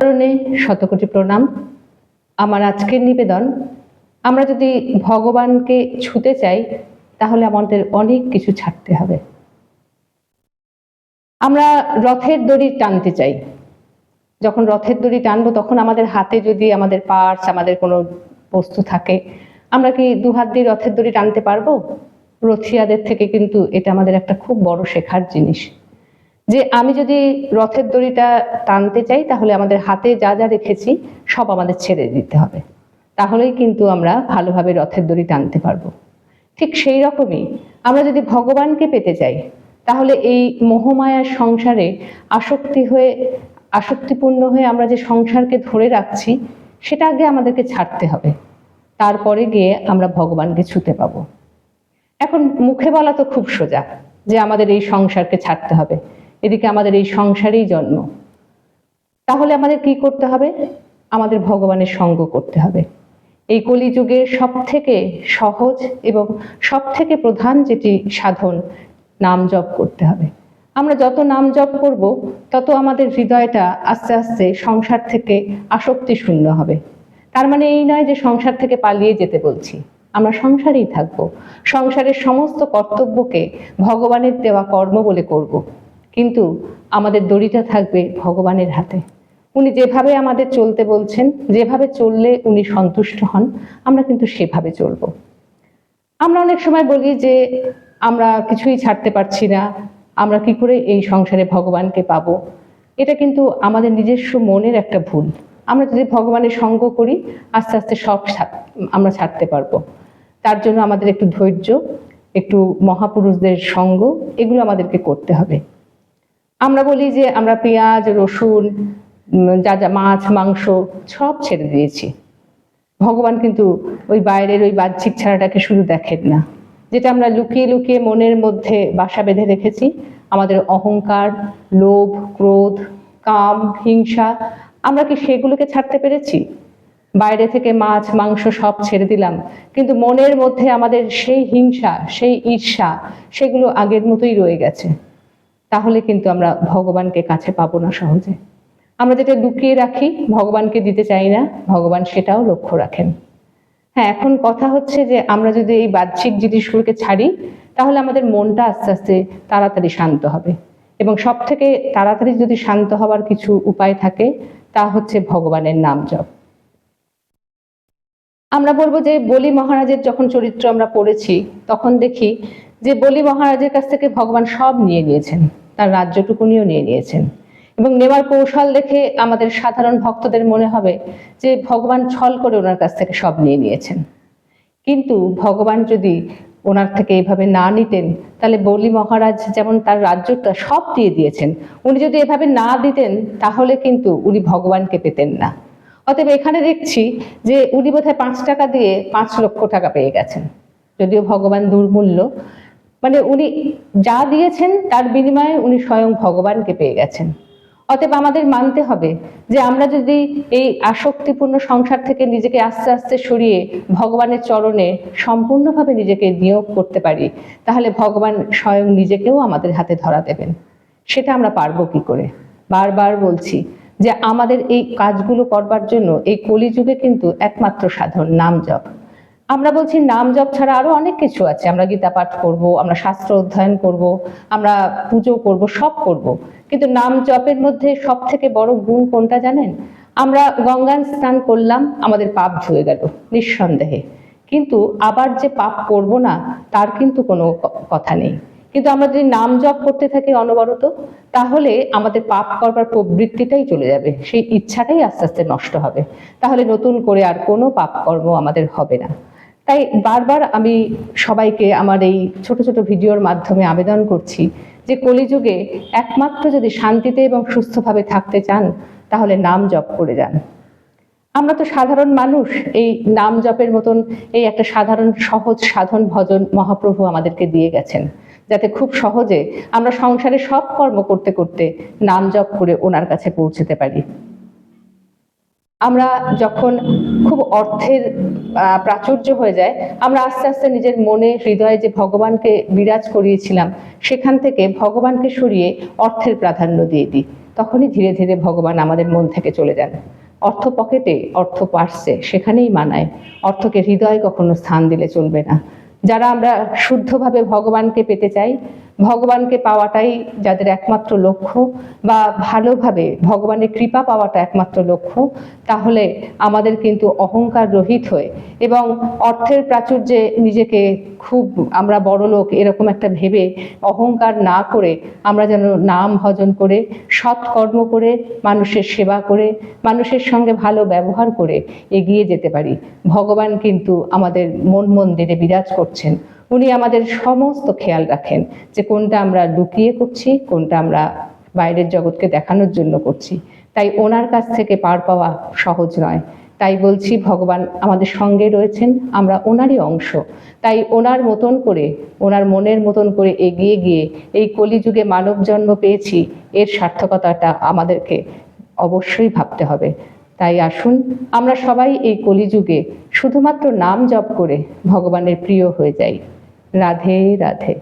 চরণে শতকোটি প্রণাম। আমার আজকের নিবেদন, আমরা যদি ভগবানকে ছুতে চাই তাহলে আমাদের অনেক কিছু ছাড়তে হবে। আমরা রথের দড়ি টানতে চাই, যখন রথের দড়ি টানবো তখন আমাদের হাতে যদি আমাদের পার্স, আমাদের কোনো বস্তু থাকে, আমরা কি দুহাত দিয়ে রথের দড়ি টানতে পারবো? রথিয়াদের থেকে কিন্তু এটা আমাদের একটা খুব বড় শেখার জিনিস, যে আমি যদি রথের দড়িটা টানতে চাই তাহলে আমাদের হাতে যা যা রেখেছি সব আমাদের ছেড়ে দিতে হবে, তাহলেই কিন্তু আমরা ভালোভাবে রথের দড়ি টানতে পারবো। ঠিক সেই রকমই আমরা যদি ভগবানকে পেতে চাই তাহলে এই মোহমায়ার সংসারে আসক্তিপূর্ণ হয়ে আমরা যে সংসারকে ধরে রাখছি সেটা আগে আমাদেরকে ছাড়তে হবে, তারপরে গিয়ে আমরা ভগবানকে ছুতে পাবো। এখন মুখে বলা তো খুব সোজা যে আমাদের এই সংসারকে ছাড়তে হবে, এদিকে আমাদের এই সংসারেই জন্ম। তাহলে আমাদের কি করতে হবে? আমাদের ভগবানের সঙ্গ করতে হবে। এই কলিযুগের সব থেকে সহজ এবং সব থেকে প্রধান যেটি সাধন, নাম জপ করতে হবে। আমরা যত নাম জপ করব তত আমাদের হৃদয়টা আস্তে আস্তে সংসার থেকে আসক্তি শূন্য হবে। তার মানে এই নয় যে সংসার থেকে পালিয়ে যেতে বলছি, আমরা সংসারেই থাকবো, সংসারের সমস্ত কর্তব্যকে ভগবানের দেওয়া কর্ম বলে করব, কিন্তু আমাদের দড়িটা থাকবে ভগবানের হাতে। উনি যেভাবে আমাদের চলতে বলছেন, যেভাবে চললে উনি সন্তুষ্ট হন, আমরা কিন্তু সেভাবে চলব। আমরা অনেক সময় বলি যে আমরা কিছুই ছাড়তে পারছি না, আমরা কি করে এই সংসারে ভগবানকে পাবো। এটা কিন্তু আমাদের নিজস্ব মনের একটা ভুল। আমরা যদি ভগবানের সঙ্গ করি আস্তে আস্তে সব আমরা ছাড়তে পারবো। তার জন্য আমাদের একটু ধৈর্য, একটু মহাপুরুষদের সঙ্গ, এগুলো আমাদেরকে করতে হবে। আমরা বলি যে আমরা পেঁয়াজ, রসুন, যা যা মাছ, মাংস সব ছেড়ে দিয়েছি। ভগবান কিন্তু ওই বাইরের ওই বাহ্যিক ছাড়াটাকে শুধু দেখেন না, যেটা আমরা লুকিয়ে লুকিয়ে মনের মধ্যে বাসা বেঁধে রেখেছি, আমাদের অহংকার, লোভ, ক্রোধ, কাম, হিংসা, আমরা কি সেগুলোকে ছাড়তে পেরেছি? বাইরে থেকে মাছ, মাংস সব ছেড়ে দিলাম, কিন্তু মনের মধ্যে আমাদের সেই হিংসা, সেই ঈর্ষা, সেগুলো আগের মতোই রয়ে গেছে। তাহলে কিন্তু আমরা ভগবানকে কাছে পাবো না সহজে। আমরা যেটা লুকিয়ে রাখি, ভগবানকে দিতে চাই না, ভগবান সেটাও লক্ষ্য রাখেন। হ্যাঁ, এখন কথা হচ্ছে যে আমরা যদি এই বাহ্যিক জিনিসগুলোকে ছাড়ি তাহলে আমাদের মনটা আস্তে আস্তে তাড়াতাড়ি শান্ত হবে, এবং সব থেকে তাড়াতাড়ি যদি শান্ত হওয়ার কিছু উপায় থাকে তা হচ্ছে ভগবানের নাম জপ। আমরা বলবো যে বলি মহারাজের যখন চরিত্র আমরা পড়েছি তখন দেখি যে বলি মহারাজের কাছ থেকে ভগবান সব নিয়ে নিয়েছেন, তার রাজ্যটুকুনিও নিয়ে নিয়েছেন, এবং নেওয়ার কৌশল দেখে আমাদের সাধারণ ভক্তদের মনে হবে যে ভগবান ছল করে ওনার কাছ থেকে সব নিয়ে নিয়েছেন। কিন্তু ভগবান যদি ওনার থেকে এইভাবে না নিতেন তাহলে বলি মহারাজ যেমন তার রাজ্যটা সব দিয়ে দিয়েছেন, উনি যদি এভাবে না দিতেন তাহলে কিন্তু উনি ভগবানকে পেতেন না। অতএব এখানে দেখছি যে উনি বোধহয় 5 টাকা দিয়ে 5 লক্ষ টাকা পেয়ে গেছেন, যদিও ভগবান দুর্মূল্য, মানে উনি যা দিয়েছেন তার বিনিময়ে উনি স্বয়ং ভগবানকে পেয়ে গেছেন। অতএব আমাদের মানতে হবে যে আমরা যদি এই আসক্তিপূর্ণ সংসার থেকে নিজেকে আস্তে আস্তে সরিয়ে ভগবানের চরণে সম্পূর্ণভাবে নিজেকে নিয়োগ করতে পারি তাহলে ভগবান স্বয়ং নিজেকেও আমাদের হাতে ধরা দেবেন। সেটা আমরা পারবো কি করে? বারবার বলছি যে আমাদের এই কাজগুলো করবার জন্য এই কলিযুগে কিন্তু একমাত্র সাধন নাম জপ। আমরা বলছি নাম জপ ছাড়া আরো অনেক কিছু আছে, আমরা গীতা পাঠ করব, আমরা শাস্ত্র অধ্যয়ন করব, আমরা পুজো করব, সব করব, কিন্তু নাম জপের মধ্যে সব থেকে বড় গুণ কোনটা জানেন? আমরা গঙ্গায় স্নান করলাম, আমাদের পাপ ধুয়ে গেল নিঃসন্দেহে, কিন্তু আবার যে পাপ করব না তার কিন্তু কোনো কথা নেই। কিন্তু আমরা যদি নাম জপ করতে থাকি অনবরত তাহলে আমাদের পাপ করবার প্রবৃত্তিটাই চলে যাবে, সেই ইচ্ছাটাই আস্তে আস্তে নষ্ট হবে, তাহলে নতুন করে আর কোনো পাপ কর্ম আমাদের হবে না। তাই বারবার আমি সবাইকে আমার এই ছোট ছোট ভিডিওর মাধ্যমে আবেদন করছি যে কলিযুগে একমাত্র যদি শান্তিতে এবং সুস্থভাবে থাকতে চান তাহলে নাম জপ করে যান। আমরা তো সাধারণ মানুষ, এই নাম জপের মতন এই একটা সাধারণ সহজ সাধন ভজন মহাপ্রভু আমাদেরকে দিয়ে গেছেন, যাতে খুব সহজে আমরা সংসারে সব কর্ম করতে করতে নাম জপ করে ওনার কাছে পৌঁছতে পারি। আমরা যখন খুব অর্থের প্রাচুর্য হয়ে যায় আমরা আস্তে আস্তে নিজের মনে হৃদয়ে যে ভগবানকে বিরাজ করিয়েছিলাম সেখান থেকে ভগবানকে সরিয়ে অর্থের প্রাধান্য দিয়ে দিই। তখনই ধীরে ধীরে ভগবান আমাদের মন থেকে চলে যান। অর্থ পকেটে, অর্থ পার্সে, সেখানেই মানায়, অর্থকে হৃদয়ে কখনো স্থান দিলে চলবে না। যারা আমরা শুদ্ধভাবে ভগবানকে পেতে চাই, ভগবানকে পাওয়াটাই যাদের একমাত্র লক্ষ্য, বা ভালোভাবে ভগবানের কৃপা পাওয়াটা একমাত্র লক্ষ্য, তাহলে আমাদের কিন্তু অহংকার রহিত হয়ে এবং অর্থের প্রাচুর্যে নিজেকে খুব আমরা বড়লোক এরকম একটা ভেবে অহংকার না করে আমরা যেন নাম ভজন করে, সৎকর্ম করে, মানুষের সেবা করে, মানুষের সঙ্গে ভালো ব্যবহার করে এগিয়ে যেতে পারি। ভগবান কিন্তু আমাদের মন মন্দিরে বিরাজ করছেন। উনি আমাদের সমস্ত খেয়াল রাখেন যে কোনটা আমরা লুকিয়ে করছি, কোনটা আমরা বাইরের জগৎকে দেখানোর জন্য করছি। তাই ওনার কাছ থেকে পার পাওয়া সহজ নয়। তাই বলছি, ভগবান আমাদের সঙ্গে রয়েছেন, আমরা ওনারই অংশ। তাই ওনার মতন করে, ওনার মনের মতন করে এগিয়ে গিয়ে এই কলিযুগে মানব জন্ম পেয়েছি, এর সার্থকতাটা আমাদেরকে অবশ্যই ভাবতে হবে। তাই আসুন আমরা সবাই এই কলিযুগে শুধুমাত্র নাম জপ করে ভগবানের প্রিয় হয়ে যাই। রাধে রাধে।